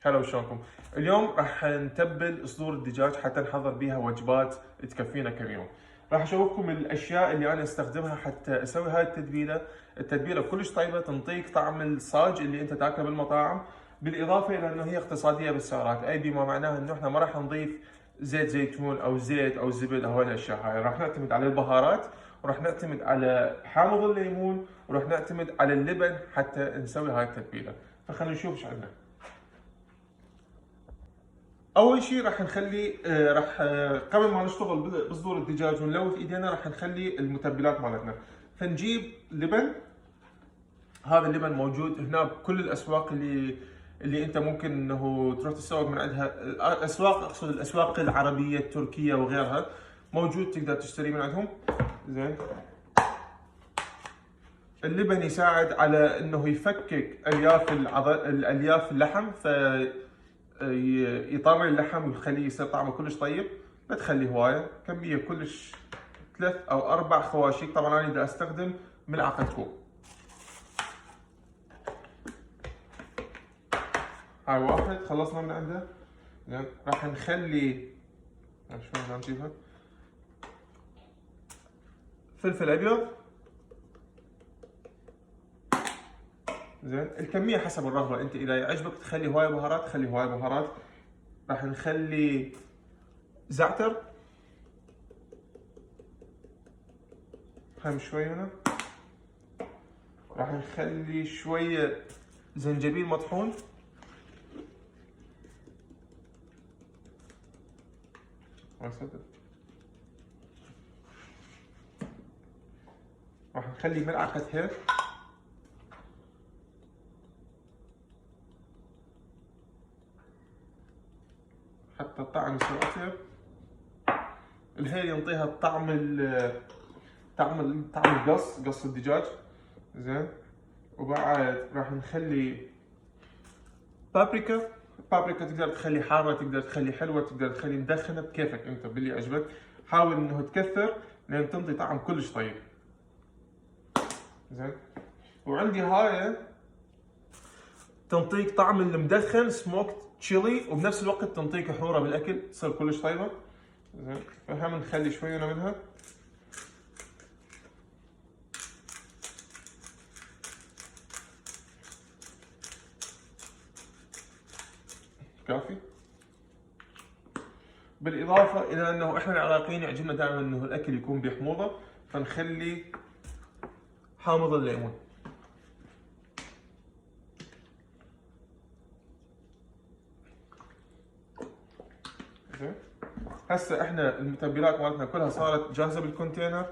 هلا وشلونكم؟ اليوم راح نتبل صدور الدجاج حتى نحضر بيها وجبات تكفينا كل يوم. راح اشوفكم الاشياء اللي انا استخدمها حتى اسوي هاي التتبيله، التتبيله كلش طيبه تنطيك طعم الصاج اللي انت تاكله بالمطاعم، بالاضافه الى انه هي اقتصاديه بالسعرات، اي بما معناه انه احنا ما راح نضيف زيت زيتون او زيت او زبد او هاي الاشياء هاي، راح نعتمد على البهارات وراح نعتمد على حامض الليمون وراح نعتمد على اللبن حتى نسوي هاي التتبيله. فخلينا نشوف ايش عندنا. اول شيء راح نخلي قبل ما نشتغل بصدور الدجاج ونلوث ايدينا راح نخلي المتبلات مالتنا. فنجيب لبن، هذا اللبن موجود هنا بكل الاسواق اللي انت ممكن انه تروح تستورد من عندها، الاسواق اقصد الاسواق العربيه التركيه وغيرها، موجود تقدر تشتري من عندهم. زين، اللبن يساعد على انه يفكك الالياف اللحم، يطري اللحم ويخليه يصير طعمه كلش طيب. لا تخلي هوايه، كميه كلش 3 أو 4 خواشيق. طبعا انا بدي استخدم ملعقه كوب. هاي واحد خلصنا من عنده. زين، راح نخلي شوي بدنا نجيبها فلفل ابيض. زين، الكميه حسب الرغبه، انت اذا يعجبك تخلي هوايه بهارات خلي هوايه بهارات. راح نخلي زعتر، هم شوي هنا. راح نخلي شويه زنجبيل مطحون. راح نخلي ملعقه هيل حتى الطعم يصير اطيب. الهيل ينطيها طعم قص الدجاج. زين، وبعد راح نخلي بابريكا. بابريكا تقدر تخلي حاره، تقدر تخلي حلوه، تقدر تخلي مدخنه، بكيفك انت باللي عجبك. حاول انه تكثر لان تنطي طعم كلش طيب. زين، وعندي هاي تنطيك طعم المدخن سموكت تشيلي، وبنفس الوقت تنطيك حروره بالاكل تصير كلش طيبه. زين، فهم نخلي شويه منها. كافي. بالاضافه الى انه احنا العراقيين يعجبنا دائما انه الاكل يكون بحموضه، فنخلي حامض الليمون. زين، هسه احنا المتبلات مالتنا كلها صارت جاهزه بالكونتينر،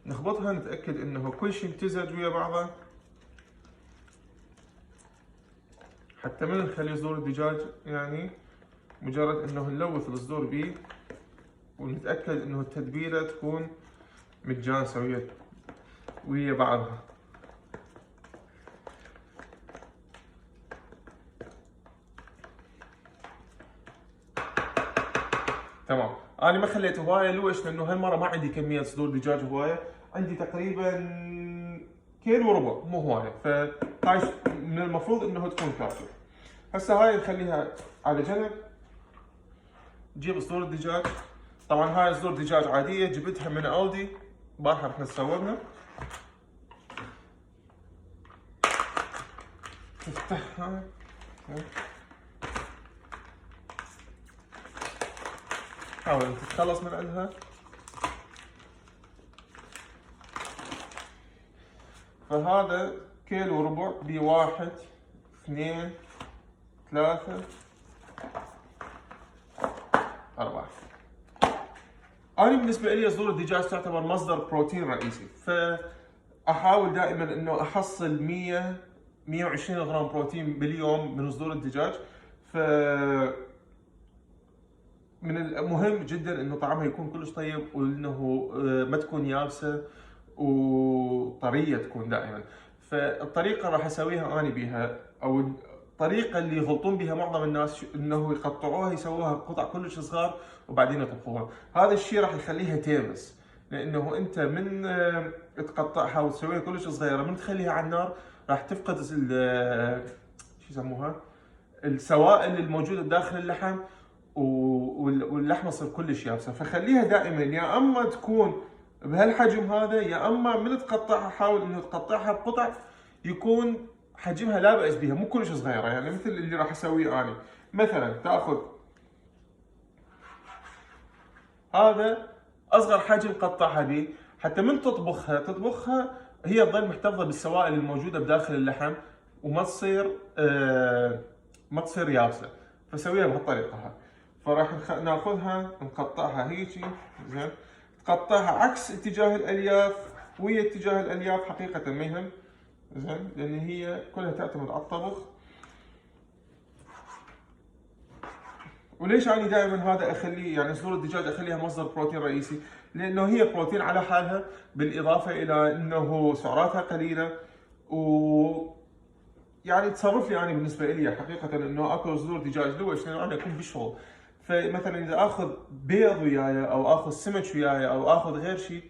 نخبطها نتاكد انه كل شيء امتزج ويا بعضه، حتى من نخلي صدور الدجاج يعني مجرد انه نلوث الصدور بيه ونتاكد انه التتبيله تكون متجانسه ويا بعضها. تمام، انا ما خليت هوايه لوش لانه هالمره ما عندي كميه صدور دجاج هوايه، عندي تقريبا كيلو وربع مو هوايه، فهاي من المفروض انه تكون كافيه. هسه هاي نخليها على جنب. نجيب صدور الدجاج، طبعا هاي صدور دجاج عاديه جبتها من الدي، بارحه رح نتصورها. نفتحها، حاول تتخلص من عندها. فهذا كيلو وربع ب1 2 3 4. أنا بالنسبة لي صدور الدجاج تعتبر مصدر بروتين رئيسي، فأحاول دائما إنه أحصل 120 غرام بروتين باليوم من صدور الدجاج. ف من المهم جدا إنه طعمها يكون كلش طيب، وإنه ما تكون يابسة وطرية تكون دائما. فالطريقة راح أسويها أنا بيها، أو الطريقة اللي يغلطون بها معظم الناس انه يقطعوها يسووها قطع كلش صغار وبعدين يطبخوها. هذا الشيء راح يخليها تيبس، لانه انت من تقطعها وتسويها كلش صغيره من تخليها على النار راح تفقد شو يسموها السوائل الموجوده داخل اللحم واللحمه تصير كلش يابسه. فخليها دائما يا اما تكون بهالحجم هذا، يا اما من تقطعها حاول انه تقطعها بقطع يكون حجمها لا باس بها، مو كلش صغيره. يعني مثل اللي راح اسويه انا، مثلا تاخذ هذا اصغر حجم قطعها به، حتى من تطبخها هي تظل محتفظه بالسوائل الموجوده بداخل اللحم وما تصير ما تصير يابسه. فسويها بهالطريقه هاي. فراح ناخذها نقطعها هيجي، زين، تقطعها عكس اتجاه الالياف ويا اتجاه الالياف حقيقه ما يهم، زين، لان هي كلها تعتمد على الطبخ. وليش انا دائما هذا اخليه، يعني صدور الدجاج اخليها مصدر بروتين رئيسي؟ لانه هي بروتين على حالها، بالاضافه الى انه سعراتها قليله، و يعني تصرف لي انا بالنسبه لي حقيقه انه اكل صدور دجاج ليش؟ لانه انا اكون بالشغل. فمثلا اذا اخذ بيض وياي او اخذ سمك وياي او اخذ غير شيء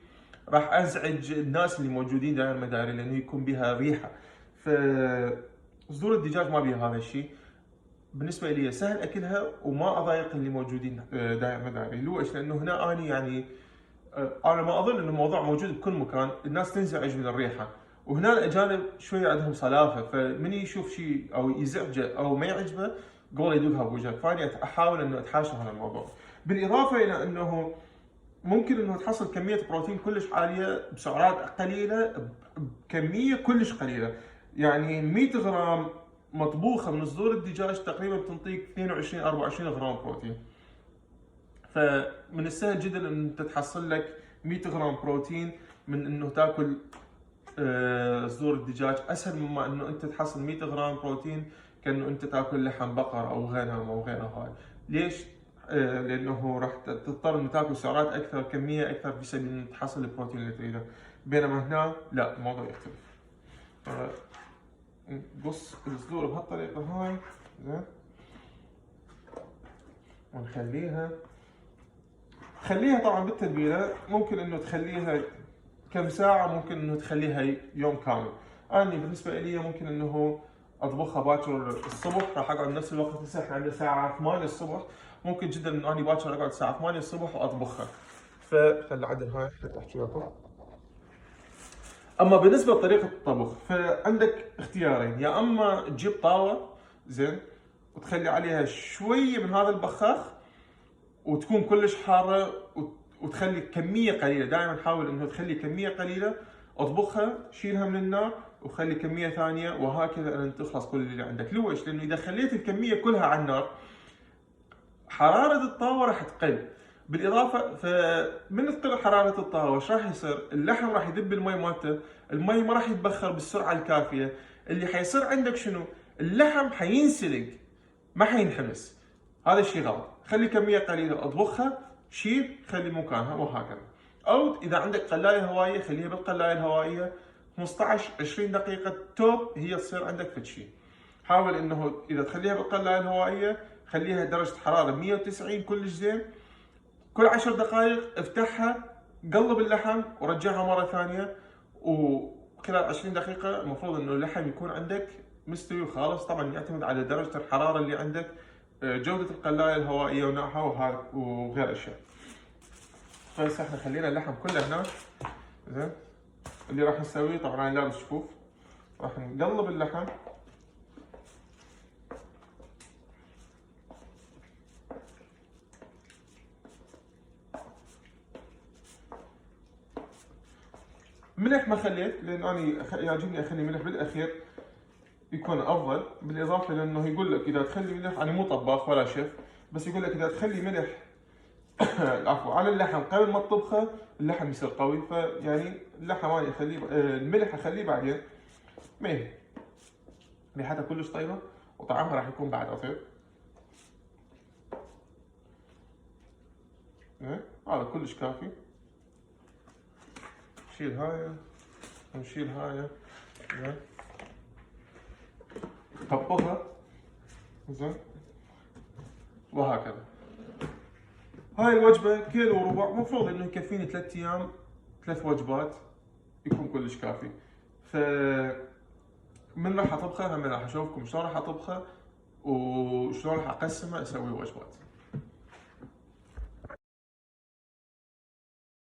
راح ازعج الناس اللي موجودين دائما مداري، لانه يكون بها ريحه. فصدور الدجاج ما بيها هذا الشيء. بالنسبه لي سهل اكلها وما اضايق اللي موجودين دائما مداري. ليش؟ لانه هنا اني يعني انا ما اظن انه الموضوع موجود بكل مكان، الناس تنزعج من الريحه. وهنا الاجانب شويه عندهم صلافه، فمن يشوف شيء او يزعجه او ما يعجبه قبل يذوقها بوجهك. فاني احاول انه اتحاشى هذا الموضوع. بالاضافه الى انه ممكن انه تحصل كميه بروتين كلش عاليه بسعرات قليله بكميه كلش قليله. يعني 100 غرام مطبوخه من صدور الدجاج تقريبا بتنطيك 22 24 غرام بروتين. فمن السهل جدا ان انت تحصل لك 100 غرام بروتين من انه تاكل صدور الدجاج، اسهل مما انه انت تحصل 100 غرام بروتين كانه انت تاكل لحم بقر او غنم او غيره هاي. ليش؟ لانه راح تضطر انه تاكل سعرات اكثر، كميه اكثر في سبيل انه تحصل البروتين اللي تريده. بينما هنا لا، الموضوع يختلف. نقص الصدور بهالطريقه هاي، زين، ونخليها طبعا بالتتبيله. ممكن انه تخليها كم ساعه، ممكن انه تخليها يوم كامل. انا بالنسبه لي ممكن انه اطبخها باكر الصبح، راح اقعد نفس الوقت. هسه احنا عندنا الساعه 8 الصبح، ممكن جدا انه اني باكر اقعد الساعه 8 الصبح واطبخها. فخلي عدل هاي حتى احكي لكم. اما بالنسبه لطريقه الطبخ فعندك اختيارين، يا اما تجيب طاوه، زين، وتخلي عليها شويه من هذا البخاخ وتكون كلش حاره، وتخلي كميه قليله. دائما حاول انه تخلي كميه قليله، اطبخها، شيلها من النار وخلي كميه ثانيه، وهكذا لين تخلص كل اللي عندك. ليش؟ لانه اذا خليت الكميه كلها على النار حراره الطاوه راح تقل. بالاضافه فمن تقل حراره الطاوه ايش راح يصير؟ اللحم راح يذب المي مالته، المي ما راح يتبخر بالسرعه الكافيه. اللي حيصير عندك شنو؟ اللحم حينسلق ما حينحمس. هذا الشيء غلط. خلي كميه قليله اطبخها، شيل خلي مكانها، وهكذا. او اذا عندك قلايه هوائيه خليها بالقلايه الهوائيه 15 20 دقيقه توب، هي تصير عندك فد شيء. حاول انه اذا تخليها بالقلايه الهوائيه خليها درجه حراره 190 كلش زين. كل 10 دقائق افتحها، قلب اللحم ورجعها مره ثانيه، وخلال 20 دقيقه المفروض انه اللحم يكون عندك مستوي وخالص. طبعا يعتمد على درجه الحراره اللي عندك، جودة القلاية الهوائية ونوعها وغير اشياء. فهسه احنا خلينا اللحم كله هناك، زين. اللي راح نسويه طبعا انا لابس شكوف، راح نقلب اللحم ملح ما خليت، لان انا يعجبني اخلي ملح بالاخير يكون افضل. بالاضافه لانه يقول لك اذا تخلي ملح، انا مو طباخ ولا شيف، بس يقول لك اذا تخلي ملح العفو على اللحم قبل ما تطبخه اللحم يصير قوي. فيعني اللحم انا اخليه، الملح اخليه بعدين. ما ريحتها كلش طيبه وطعمها راح يكون بعد اطيب. هذا كلش كافي. نشيل هاي ونشيل هاي، زين، طبقها، زين، وهكذا. هاي الوجبة كيلو وربع، مفروض انه يكفيني 3 ايام 3 وجبات، يكون كلش كافي. من راح اطبخها هم راح اشوفكم شلون راح اطبخها، وشلون راح اقسمه اسوي وجبات.